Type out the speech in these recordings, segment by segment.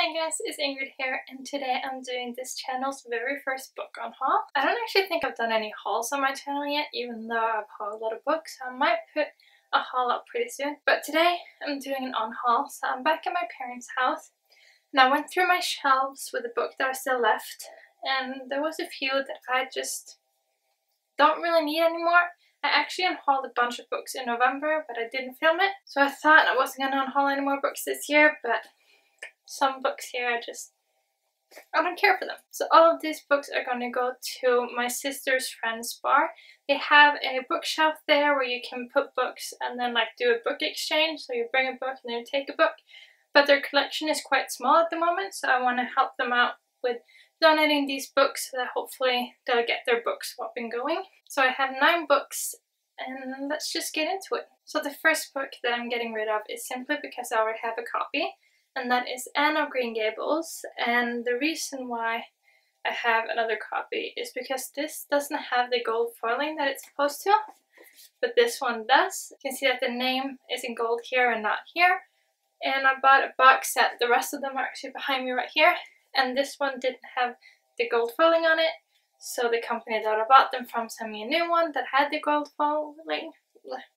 Hi guys, it's Ingrid here, and today I'm doing this channel's very first book on haul. I don't actually think I've done any hauls on my channel yet, even though I've hauled a lot of books. I might put a haul up pretty soon. But today I'm doing an on-haul, so I'm back at my parents' house. And I went through my shelves with the book that I still left, and there was a few that I just don't really need anymore. I actually unhauled a bunch of books in November, but I didn't film it. So I thought I wasn't going to unhaul any more books this year, but some books here I don't care for them. So all of these books are going to go to my sister's friend's bar. They have a bookshelf there where you can put books and then like do a book exchange. So you bring a book and then you take a book. But their collection is quite small at the moment, so I want to help them out with donating these books so that hopefully they'll get their book swapping going. So I have 9 books and let's just get into it. So the first book that I'm getting rid of is simply because I already have a copy, and that is Anne of Green Gables. And the reason why I have another copy is because this doesn't have the gold foiling that it's supposed to, but this one does. You can see that the name is in gold here and not here. And I bought a box set. The rest of them are actually behind me right here. And this one didn't have the gold foiling on it, so the company that I bought them from sent me a new one that had the gold foiling.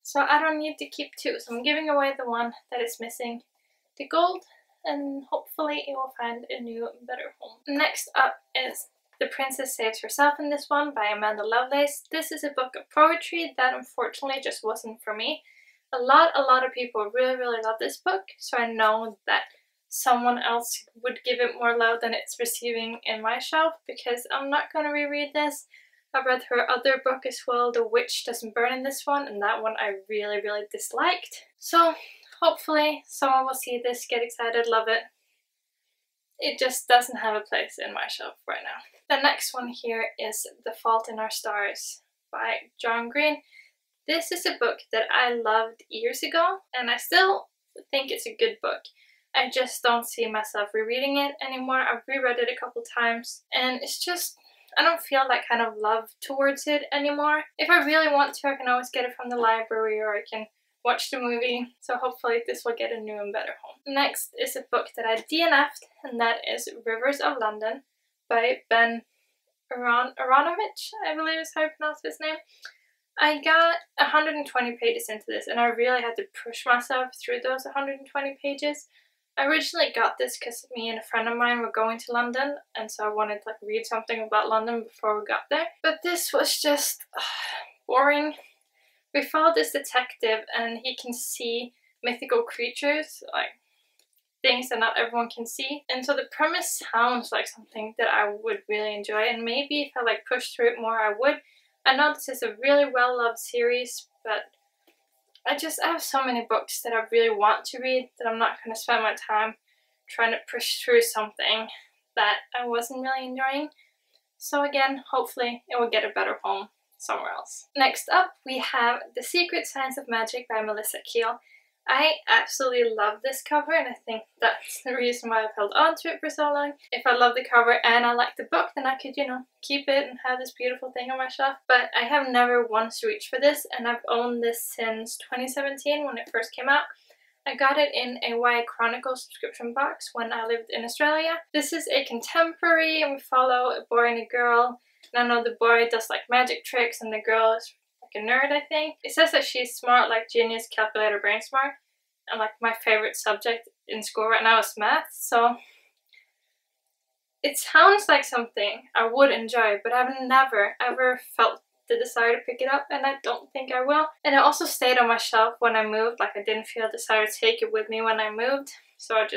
So I don't need to keep 2, so I'm giving away the one that is missing the gold, and hopefully it will find a new better home. Next up is The Princess Saves Herself in this one by Amanda Lovelace. This is a book of poetry that unfortunately just wasn't for me. A lot of people really love this book, so I know that someone else would give it more love than it's receiving in my shelf, because I'm not going to reread this. I've read her other book as well, The Witch Doesn't Burn, in this one, and that one I really disliked. So hopefully someone will see this, get excited, love it. It just doesn't have a place in my shelf right now. The next one here is The Fault in Our Stars by John Green. This is a book that I loved years ago, and I still think it's a good book. I just don't see myself rereading it anymore. I've reread it a couple times, and it's just, I don't feel that kind of love towards it anymore. If I really want to, I can always get it from the library, or I can watch the movie. So hopefully this will get a new and better home. Next is a book that I DNF'd, and that is Rivers of London by Ben Aronovich, I believe is how you pronounce his name. I got 120 pages into this, and I really had to push myself through those 120 pages. I originally got this because me and a friend of mine were going to London, and so I wanted to read something about London before we got there. But this was just boring. We follow this detective, and he can see mythical creatures, like things that not everyone can see. And so the premise sounds like something that I would really enjoy, and maybe if I pushed through it more I would. I know this is a really well-loved series, but I have so many books that I really want to read that I'm not going to spend my time trying to push through something that I wasn't really enjoying. So again, hopefully it will get a better home somewhere else. Next up, we have The Secret Science of Magic by Melissa Keel. I absolutely love this cover, and I think that's the reason why I've held on to it for so long. If I love the cover and I like the book, then I could, keep it and have this beautiful thing on my shelf. But I have never once reached for this, and I've owned this since 2017 when it first came out. I got it in a YA Chronicle subscription box when I lived in Australia. This is a contemporary, and we follow a boy and a girl. And I know the boy does magic tricks, and the girl is a nerd, I think. It says that she's smart, like genius, calculator, brain smart. And my favorite subject in school right now is math, so it sounds like something I would enjoy, but I've never ever felt the desire to pick it up, and I don't think I will. And it also stayed on my shelf when I moved. I didn't feel the desire to take it with me when I moved, so I'm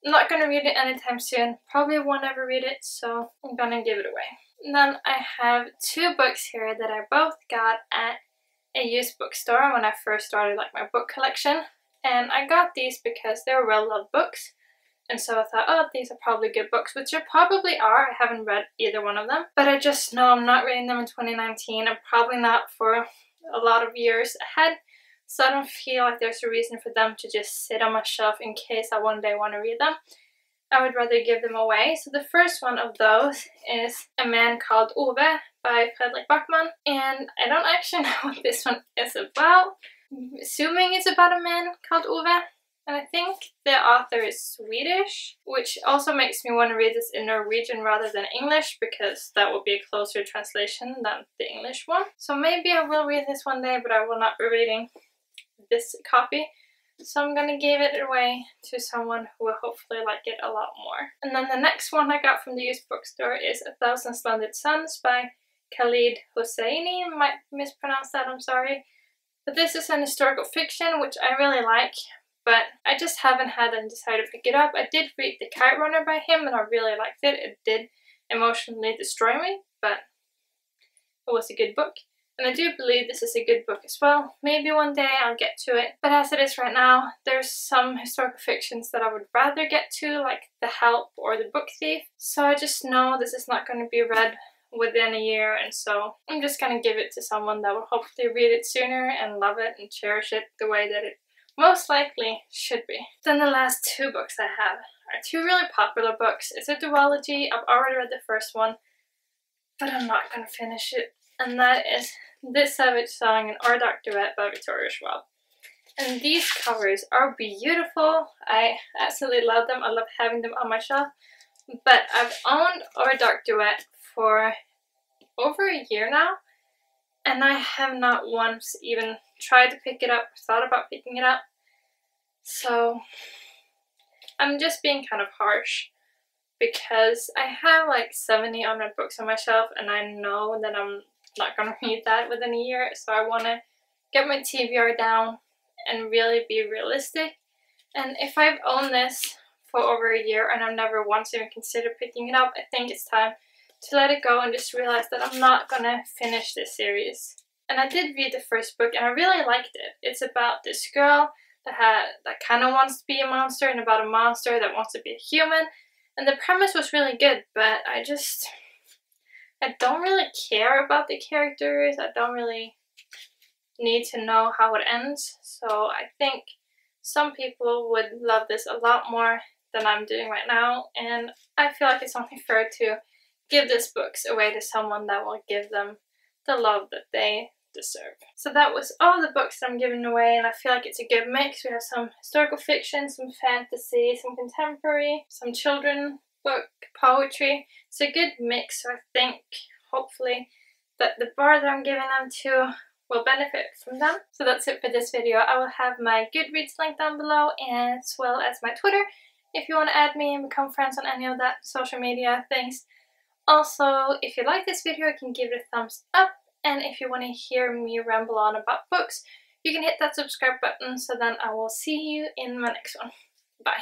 not gonna read it anytime soon. Probably won't ever read it, so I'm gonna give it away. And then I have 2 books here that I both got at a used bookstore when I first started my book collection. And I got these because they were well-loved books. And so I thought, oh, these are probably good books, which they probably are. I haven't read either one of them. But I just know I'm not reading them in 2019, and probably not for a lot of years ahead. So I don't feel like there's a reason for them to just sit on my shelf in case I one day want to read them. I would rather give them away. So the first one of those is A Man Called Ove by Fredrik Backman. And I don't actually know what this one is about. I'm assuming it's about a man called Ove. And I think the author is Swedish, which also makes me want to read this in Norwegian rather than English, because that will be a closer translation than the English one. So maybe I will read this one day, but I will not be reading this copy. So I'm gonna give it away to someone who will hopefully like it a lot more. And then the next one I got from the used bookstore is 1,000 Splendid Suns by Khalid Hosseini. I might mispronounce that, I'm sorry. But this is an historical fiction, which I really like, but I just haven't had and decided to pick it up. I did read The Kite Runner by him and I really liked it. It did emotionally destroy me, but it was a good book. And I do believe this is a good book as well. Maybe one day I'll get to it. But as it is right now, there's some historical fictions that I would rather get to, like The Help or The Book Thief. So I just know this is not going to be read within a year, and so I'm just going to give it to someone that will hopefully read it sooner and love it and cherish it the way that it most likely should be. Then the last two books I have are two really popular books. It's a duology. I've already read the first one, but I'm not going to finish it. And that is This Savage Song and Our Dark Duet by Victoria Schwab. And these covers are beautiful. I absolutely love them. I love having them on my shelf. But I've owned Our Dark Duet for over a year now, and I have not once even tried to pick it up, thought about picking it up. So I'm just being kind of harsh, because I have like 70 unread books on my shelf and I know that I'm not going to read that within a year, so I want to get my TBR down and really be realistic. And if I've owned this for over a year and I've never once even considered picking it up, I think it's time to let it go and just realize that I'm not gonna finish this series. And I did read the first book and I really liked it. It's about this girl that kind of wants to be a monster and about a monster that wants to be a human. And the premise was really good, but I don't really care about the characters. I don't really need to know how it ends. So I think some people would love this a lot more than I'm doing right now. And I feel like it's only fair to give these books away to someone that will give them the love that they deserve. So that was all the books that I'm giving away, and I feel like it's a good mix. We have some historical fiction, some fantasy, some contemporary, some children book, poetry. It's a good mix, so I think hopefully that the bar that I'm giving them to will benefit from them. So that's it for this video. I will have my Goodreads link down below, as well as my Twitter if you want to add me and become friends on any of that social media things. Also, if you like this video, you can give it a thumbs up, and if you want to hear me ramble on about books, you can hit that subscribe button, so then I will see you in my next one. Bye.